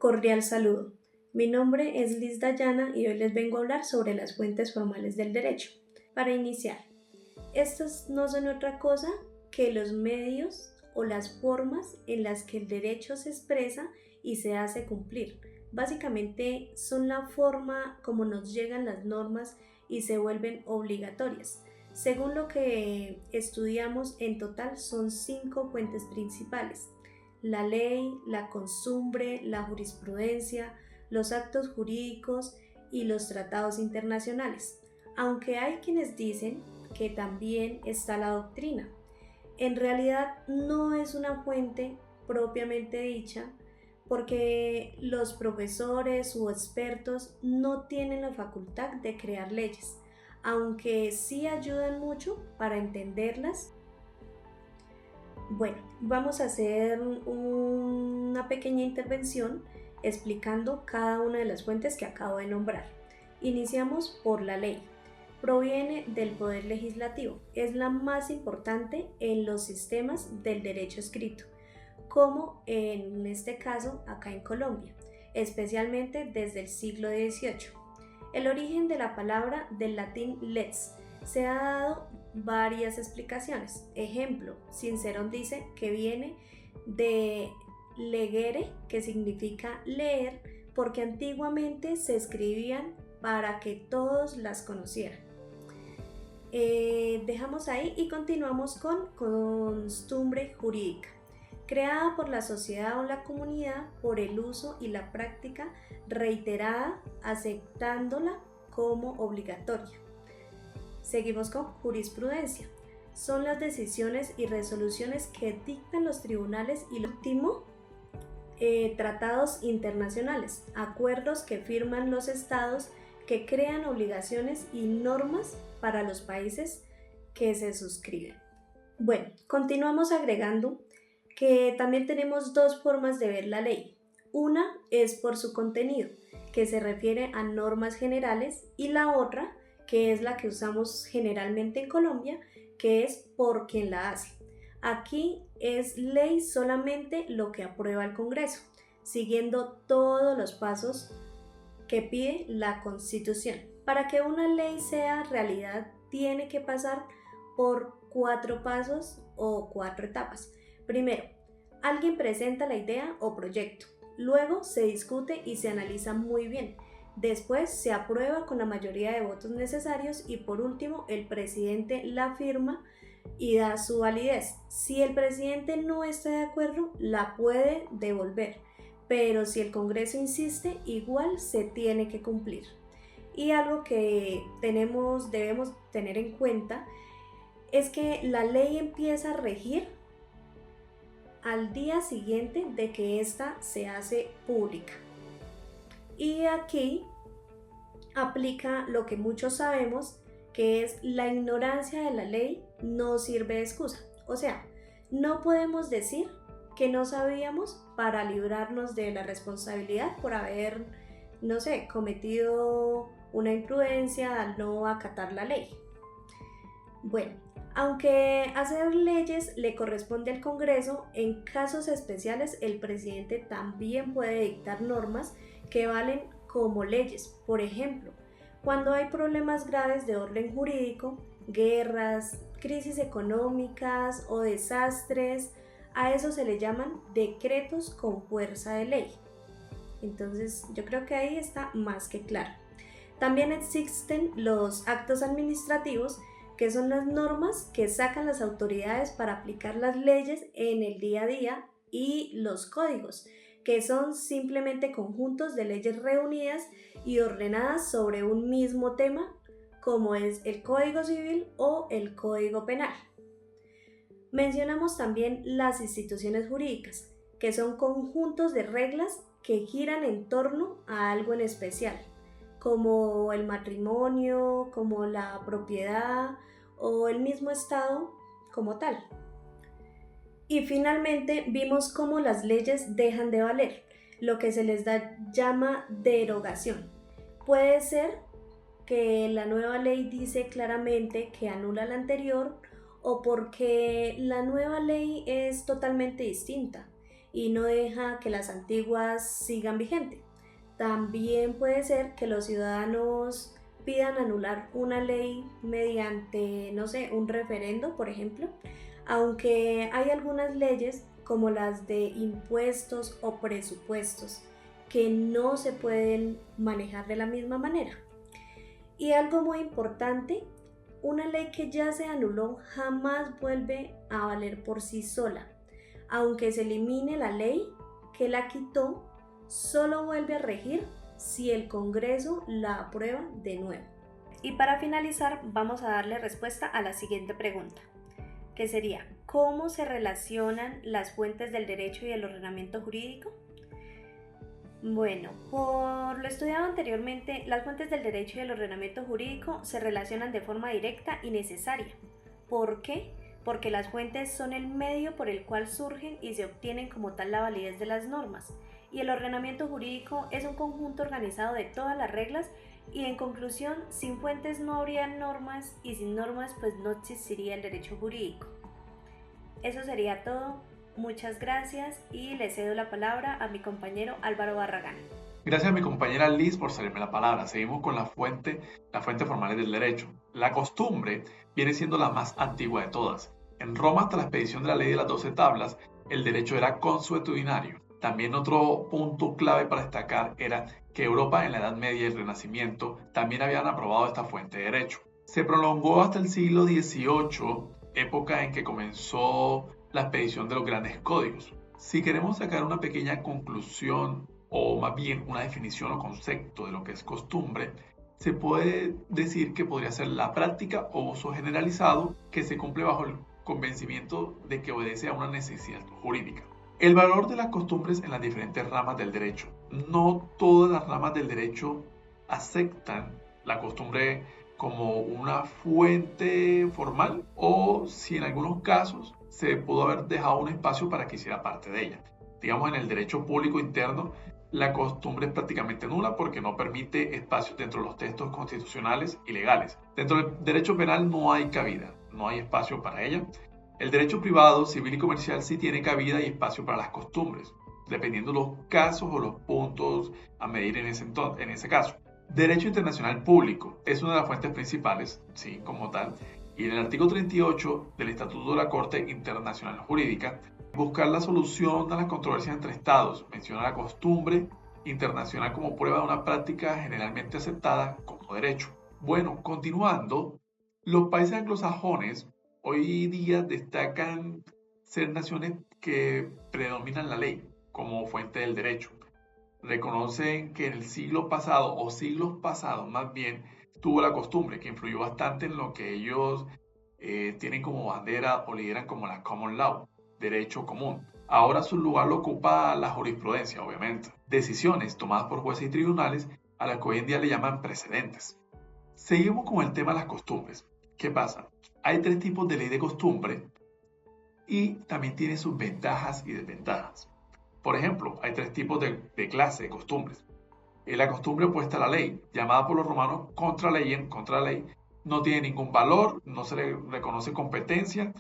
Cordial saludo. Mi nombre es Liz Dayana y hoy les vengo a hablar sobre las fuentes formales del derecho. Para iniciar, estas no son otra cosa que los medios o las formas en las que el derecho se expresa y se hace cumplir. Básicamente son la forma como nos llegan las normas y se vuelven obligatorias. Según lo que estudiamos, en total son 5 fuentes principales: la ley, la costumbre, la jurisprudencia, los actos jurídicos y los tratados internacionales, aunque hay quienes dicen que también está la doctrina. En realidad no es una fuente propiamente dicha, porque los profesores o expertos no tienen la facultad de crear leyes, aunque sí ayudan mucho para entenderlas. Bueno, vamos a hacer una pequeña intervención explicando cada una de las fuentes que acabo de nombrar. Iniciamos por la ley. Proviene del poder legislativo, es la más importante en los sistemas del derecho escrito, como en este caso acá en Colombia, especialmente desde el siglo XVIII. El origen de la palabra del latín lex se ha dado varias explicaciones. Ejemplo, Cicerón dice que viene de legere, que significa leer, porque antiguamente se escribían para que todos las conocieran. Dejamos ahí y continuamos con costumbre jurídica, creada por la sociedad o la comunidad por el uso y la práctica reiterada, aceptándola como obligatoria. Seguimos con jurisprudencia. Son las decisiones y resoluciones que dictan los tribunales y lo último, tratados internacionales, acuerdos que firman los estados que crean obligaciones y normas para los países que se suscriben. Bueno, continuamos agregando que también tenemos dos formas de ver la ley. Una es por su contenido, que se refiere a normas generales, y la otra, que es la que usamos generalmente en Colombia, que es por quien la hace. Aquí es ley solamente lo que aprueba el Congreso, siguiendo todos los pasos que pide la Constitución. Para que una ley sea realidad, tiene que pasar por 4 pasos o 4 etapas. Primero, alguien presenta la idea o proyecto. Luego se discute y se analiza muy bien. Después se aprueba con la mayoría de votos necesarios y por último el presidente la firma y da su validez. Si el presidente no está de acuerdo, la puede devolver, pero si el Congreso insiste, igual se tiene que cumplir. Y algo que debemos tener en cuenta es que la ley empieza a regir al día siguiente de que ésta se hace pública. Y aquí aplica lo que muchos sabemos, que es la ignorancia de la ley no sirve de excusa. O sea, no podemos decir que no sabíamos para librarnos de la responsabilidad por haber, cometido una imprudencia al no acatar la ley. Bueno, aunque hacer leyes le corresponde al Congreso, en casos especiales el presidente también puede dictar normas que valen como leyes. Por ejemplo, cuando hay problemas graves de orden jurídico, guerras, crisis económicas o desastres, a eso se le llaman decretos con fuerza de ley. Entonces, yo creo que ahí está más que claro. También existen los actos administrativos, que son las normas que sacan las autoridades para aplicar las leyes en el día a día, y los códigos, que son simplemente conjuntos de leyes reunidas y ordenadas sobre un mismo tema, como es el Código Civil o el Código Penal. Mencionamos también las instituciones jurídicas, que son conjuntos de reglas que giran en torno a algo en especial, como el matrimonio, como la propiedad o el mismo Estado como tal. Y finalmente vimos cómo las leyes dejan de valer, lo que se les llama derogación. Puede ser que la nueva ley dice claramente que anula la anterior, o porque la nueva ley es totalmente distinta. y no deja que las antiguas sigan vigentes. También puede ser que los ciudadanos pidan anular una ley mediante, no sé, un referendo, por ejemplo, aunque hay algunas leyes como las de impuestos o presupuestos que no se pueden manejar de la misma manera. Y algo muy importante, una ley que ya se anuló jamás vuelve a valer por sí sola. Aunque se elimine la ley que la quitó, solo vuelve a regir si el Congreso la aprueba de nuevo. Y para finalizar, vamos a darle respuesta a la siguiente pregunta, que sería: ¿cómo se relacionan las fuentes del derecho y el ordenamiento jurídico? Bueno, por lo estudiado anteriormente, las fuentes del derecho y el ordenamiento jurídico se relacionan de forma directa y necesaria. ¿Por qué? Porque las fuentes son el medio por el cual surgen y se obtienen como tal la validez de las normas, y el ordenamiento jurídico es un conjunto organizado de todas las reglas, y en conclusión, sin fuentes no habría normas, y sin normas pues no existiría el derecho jurídico. Eso sería todo. Muchas gracias y le cedo la palabra a mi compañero Álvaro Barragán. Gracias a mi compañera Liz por cederme la palabra. Seguimos con las fuentes formales del derecho. La costumbre viene siendo la más antigua de todas. En Roma, hasta la expedición de la ley de las 12 tablas, el derecho era consuetudinario. También otro punto clave para destacar era que Europa en la Edad Media y el Renacimiento también habían aprobado esta fuente de derecho. Se prolongó hasta el siglo XVIII, época en que comenzó la expedición de los grandes códigos. Si queremos sacar una pequeña conclusión o más bien una definición o concepto de lo que es costumbre, se puede decir que podría ser la práctica o uso generalizado que se cumple bajo el convencimiento de que obedece a una necesidad jurídica. El valor de las costumbres en las diferentes ramas del derecho. No todas las ramas del derecho aceptan la costumbre como una fuente formal, o si en algunos casos se pudo haber dejado un espacio para que hiciera parte de ella. Digamos, en el derecho público interno, la costumbre es prácticamente nula porque no permite espacios dentro de los textos constitucionales y legales. Dentro del derecho penal no hay cabida, no hay espacio para ella. El derecho privado, civil y comercial sí tiene cabida y espacio para las costumbres, dependiendo los casos o los puntos a medir en ese caso. Derecho internacional público es una de las fuentes principales, sí, como tal, y en el artículo 38 del Estatuto de la Corte Internacional Jurídica, buscar la solución a las controversias entre estados, menciona la costumbre internacional como prueba de una práctica generalmente aceptada como derecho. Bueno, continuando, los países anglosajones hoy día destacan ser naciones que predominan la ley como fuente del derecho. Reconocen que en el siglo pasado, o siglos pasados más bien, tuvo la costumbre que influyó bastante en lo que ellos tienen como bandera o lideran como la common law, derecho común. Ahora su lugar lo ocupa la jurisprudencia, obviamente. Decisiones tomadas por jueces y tribunales a las que hoy en día le llaman precedentes. Seguimos con el tema de las costumbres. ¿Qué pasa? Hay 3 tipos de ley de costumbre y también tiene sus ventajas y desventajas. Por ejemplo, hay 3 tipos de clase de costumbres. La costumbre opuesta a la ley, llamada por los romanos contra ley, no tiene ningún valor, no se le reconoce competencia.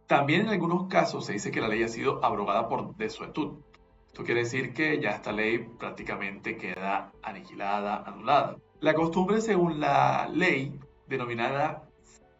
También en algunos casos se dice que la ley ha sido abrogada por desuetud. Esto quiere decir que ya esta ley prácticamente queda aniquilada, anulada. La costumbre según la ley, denominada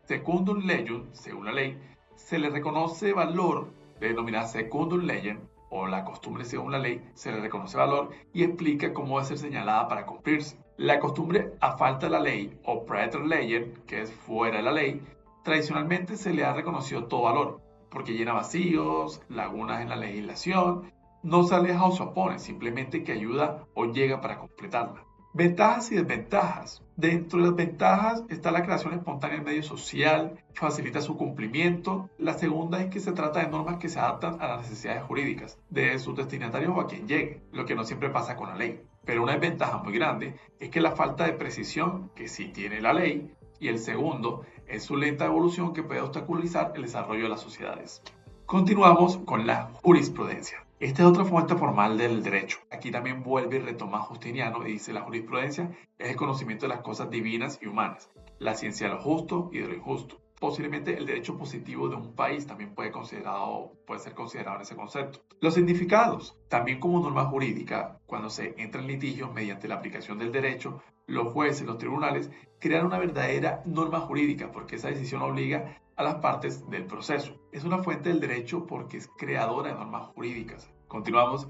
secundum legem, según la ley, se le reconoce valor, denominada secundum legem, o la costumbre según la ley, se le reconoce valor y explica cómo va a ser señalada para cumplirse. La costumbre a falta de la ley, o praeter legem, que es fuera de la ley, tradicionalmente se le ha reconocido todo valor, porque llena vacíos, lagunas en la legislación, no se aleja o se opone, simplemente que ayuda o llega para completarla. Ventajas y desventajas. Dentro de las ventajas está la creación espontánea del medio social, que facilita su cumplimiento. La segunda es que se trata de normas que se adaptan a las necesidades jurídicas de sus destinatarios o a quien llegue, lo que no siempre pasa con la ley. Pero una desventaja muy grande es que la falta de precisión que sí tiene la ley, y el segundo es su lenta evolución que puede obstaculizar el desarrollo de las sociedades. Continuamos con la jurisprudencia. Esta es otra fuente formal del derecho. Aquí también vuelve y retoma Justiniano y dice: la jurisprudencia es el conocimiento de las cosas divinas y humanas, la ciencia de lo justo y de lo injusto. posiblemente el derecho positivo de un país también puede ser considerado en ese concepto. Los significados, también como norma jurídica, cuando se entra en litigios mediante la aplicación del derecho, los jueces, los tribunales, crean una verdadera norma jurídica porque esa decisión obliga a las partes del proceso. Es una fuente del derecho porque es creadora de normas jurídicas. Continuamos.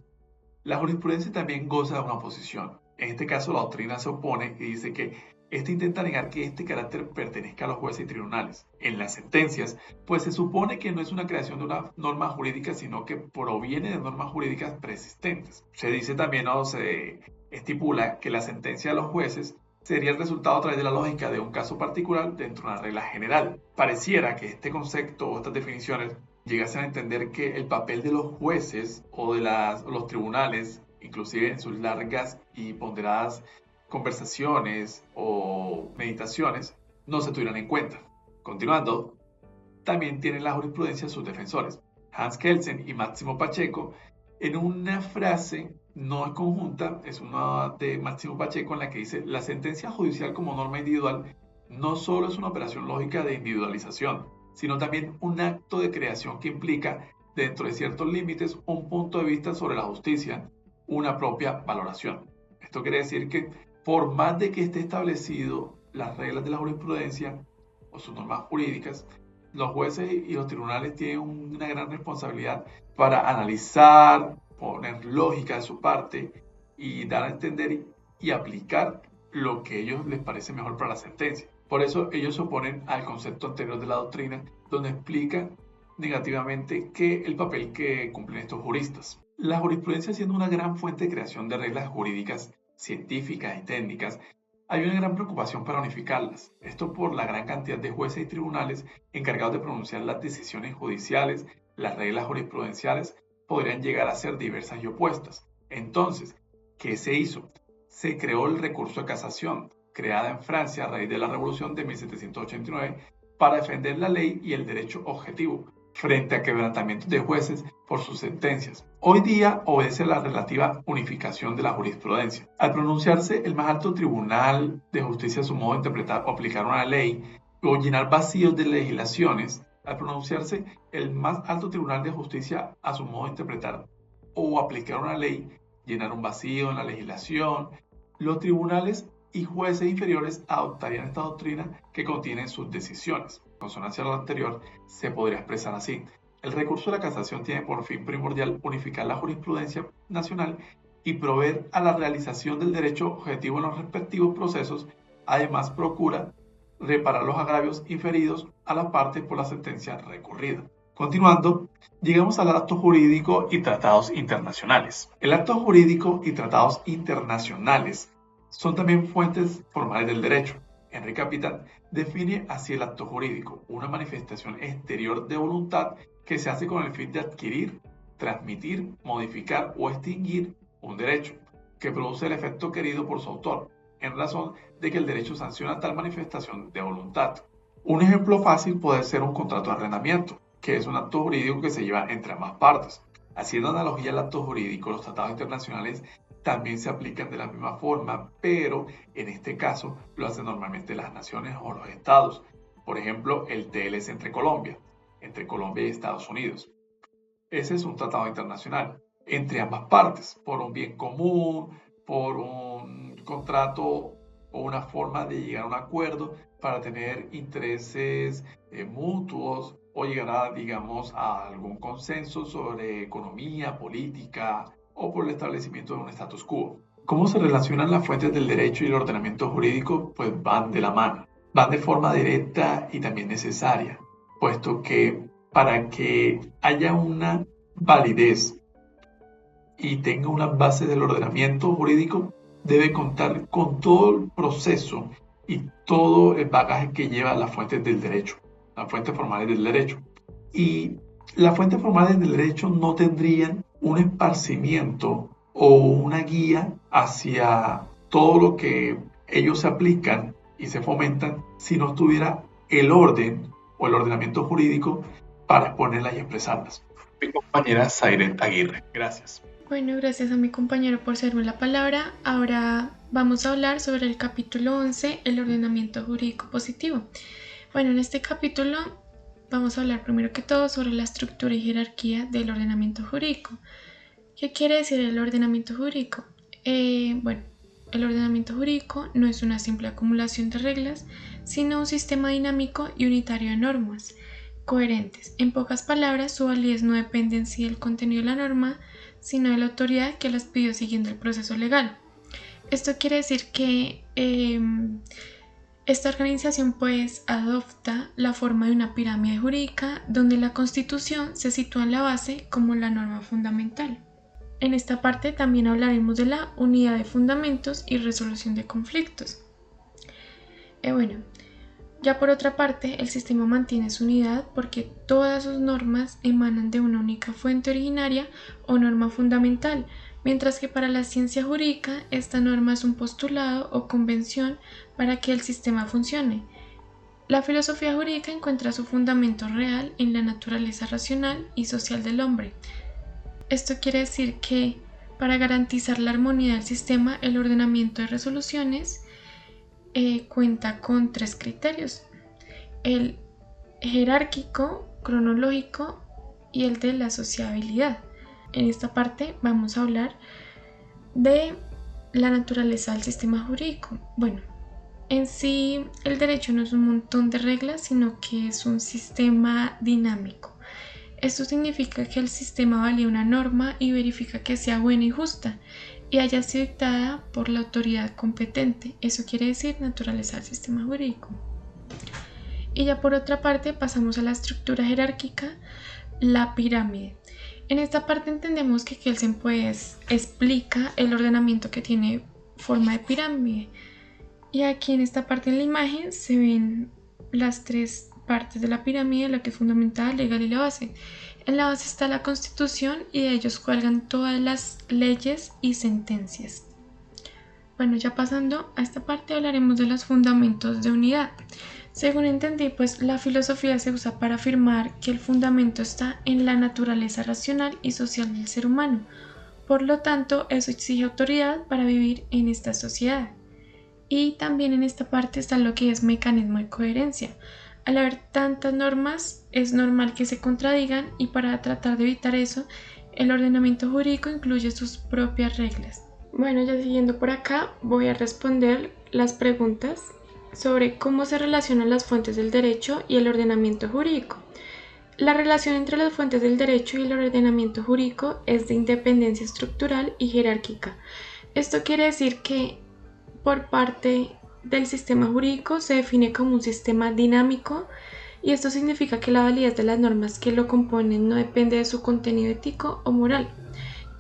La jurisprudencia también goza de una oposición. En este caso, la doctrina se opone y dice que este intenta negar que este carácter pertenezca a los jueces y tribunales. En las sentencias, pues se supone que no es una creación de una norma jurídica, sino que proviene de normas jurídicas preexistentes. Se dice también, o se estipula, que la sentencia de los jueces sería el resultado a través de la lógica de un caso particular dentro de una regla general. Pareciera que este concepto o estas definiciones llegasen a entender que el papel de los jueces o de los tribunales, inclusive en sus largas y ponderadas conversaciones o meditaciones, no se tuvieran en cuenta. Continuando, también tienen la jurisprudencia sus defensores, Hans Kelsen y Máximo Pacheco, en una frase no es conjunta, es una de Máximo Pacheco en la que dice: la sentencia judicial como norma individual no solo es una operación lógica de individualización, sino también un acto de creación que implica, dentro de ciertos límites, un punto de vista sobre la justicia, una propia valoración. Esto quiere decir que por más de que esté establecido las reglas de la jurisprudencia o sus normas jurídicas, los jueces y los tribunales tienen una gran responsabilidad para analizar, poner lógica de su parte y dar a entender y aplicar lo que a ellos les parece mejor para la sentencia. Por eso ellos se oponen al concepto anterior de la doctrina, donde explica negativamente el papel que cumplen estos juristas. La jurisprudencia, siendo una gran fuente de creación de reglas jurídicas, científicas y técnicas, hay una gran preocupación para unificarlas. Esto por la gran cantidad de jueces y tribunales encargados de pronunciar las decisiones judiciales. Las reglas jurisprudenciales podrían llegar a ser diversas y opuestas. Entonces, ¿qué se hizo? Se creó el recurso de casación, creada en Francia a raíz de la Revolución de 1789, para defender la ley y el derecho objetivo frente a quebrantamientos de jueces por sus sentencias. Hoy día obedece a la relativa unificación de la jurisprudencia. Al pronunciarse el más alto tribunal de justicia a su modo de interpretar o aplicar una ley o llenar vacíos de legislaciones, al pronunciarse el más alto tribunal de justicia a su modo de interpretar o aplicar una ley, llenar un vacío en la legislación, los tribunales y jueces inferiores adoptarían esta doctrina que contiene sus decisiones. En consonancia a lo anterior, se podría expresar así: el recurso de la casación tiene por fin primordial unificar la jurisprudencia nacional y proveer a la realización del derecho objetivo en los respectivos procesos. Además, procura reparar los agravios inferidos a la parte por la sentencia recurrida. Continuando, llegamos al acto jurídico y tratados internacionales. El acto jurídico y tratados internacionales son también fuentes formales del derecho. Henri Capital define así el acto jurídico: una manifestación exterior de voluntad que se hace con el fin de adquirir, transmitir, modificar o extinguir un derecho, que produce el efecto querido por su autor, en razón de que el derecho sanciona tal manifestación de voluntad. Un ejemplo fácil puede ser un contrato de arrendamiento, que es un acto jurídico que se lleva entre ambas partes. Haciendo analogía al acto jurídico, los tratados internacionales también se aplican de la misma forma, pero en este caso lo hacen normalmente las naciones o los estados. Por ejemplo, el TLC entre Colombia y Estados Unidos. Ese es un tratado internacional entre ambas partes, por un bien común, por un contrato o una forma de llegar a un acuerdo para tener intereses mutuos o llegar a, digamos, a algún consenso sobre economía, política o por el establecimiento de un status quo. ¿Cómo se relacionan las fuentes del derecho y el ordenamiento jurídico? Pues van de la mano, van de forma directa y también necesaria, puesto que para que haya una validez y tenga una base del ordenamiento jurídico, debe contar con todo el proceso y todo el bagaje que lleva las fuentes del derecho, las fuentes formales del derecho. Y las fuentes formales del derecho no tendrían un esparcimiento o una guía hacia todo lo que ellos se aplican y se fomentan si no estuviera el orden o el ordenamiento jurídico para exponerlas y expresarlas. Mi compañera Zairet Aguirre. Gracias. Bueno, gracias a mi compañero por cederme la palabra. Ahora vamos a hablar sobre el capítulo 11, el ordenamiento jurídico positivo. Bueno, en este capítulo vamos a hablar primero que todo sobre la estructura y jerarquía del ordenamiento jurídico. ¿Qué quiere decir el ordenamiento jurídico? Bueno, el ordenamiento jurídico no es una simple acumulación de reglas, sino un sistema dinámico y unitario de normas coherentes. En pocas palabras, su validez no depende en sí del contenido de la norma, sino de la autoridad que las pidió siguiendo el proceso legal. Esto quiere decir que esta organización pues adopta la forma de una pirámide jurídica donde la Constitución se sitúa en la base como la norma fundamental. En esta parte también hablaremos de la unidad de fundamentos y resolución de conflictos. Ya por otra parte, el sistema mantiene su unidad porque todas sus normas emanan de una única fuente originaria o norma fundamental, mientras que para la ciencia jurídica esta norma es un postulado o convención para que el sistema funcione. La filosofía jurídica encuentra su fundamento real en la naturaleza racional y social del hombre. Esto quiere decir que para garantizar la armonía del sistema, el ordenamiento de resoluciones cuenta con 3 criterios: el jerárquico, cronológico y el de la sociabilidad. En esta parte vamos a hablar de la naturaleza del sistema jurídico. Bueno, en sí el derecho no es un montón de reglas, sino que es un sistema dinámico. Esto significa que el sistema valida una norma y verifica que sea buena y justa y haya sido dictada por la autoridad competente. Eso quiere decir naturaleza del sistema jurídico. Y ya por otra parte pasamos a la estructura jerárquica, la pirámide. En esta parte entendemos que Kelsen pues explica el ordenamiento que tiene forma de pirámide. Y aquí en esta parte de la imagen se ven las 3 partes de la pirámide, la que es fundamental, legal y la base. En la base está la Constitución y de ellos cuelgan todas las leyes y sentencias. Bueno, ya pasando a esta parte hablaremos de los fundamentos de unidad. Según entendí, pues la filosofía se usa para afirmar que el fundamento está en la naturaleza racional y social del ser humano. Por lo tanto, eso exige autoridad para vivir en esta sociedad. Y también en esta parte está lo que es mecanismo de coherencia. Al haber tantas normas, es normal que se contradigan y para tratar de evitar eso, el ordenamiento jurídico incluye sus propias reglas. Bueno, ya siguiendo por acá, voy a responder las preguntas sobre cómo se relacionan las fuentes del derecho y el ordenamiento jurídico. La relación entre las fuentes del derecho y el ordenamiento jurídico es de independencia estructural y jerárquica. Esto quiere decir que por parte del sistema jurídico se define como un sistema dinámico y esto significa que la validez de las normas que lo componen no depende de su contenido ético o moral.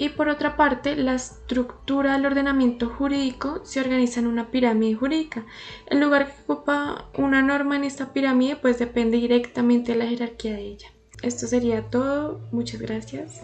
Y por otra parte, la estructura del ordenamiento jurídico se organiza en una pirámide jurídica. El lugar que ocupa una norma en esta pirámide pues depende directamente de la jerarquía de ella. Esto sería todo. Muchas gracias.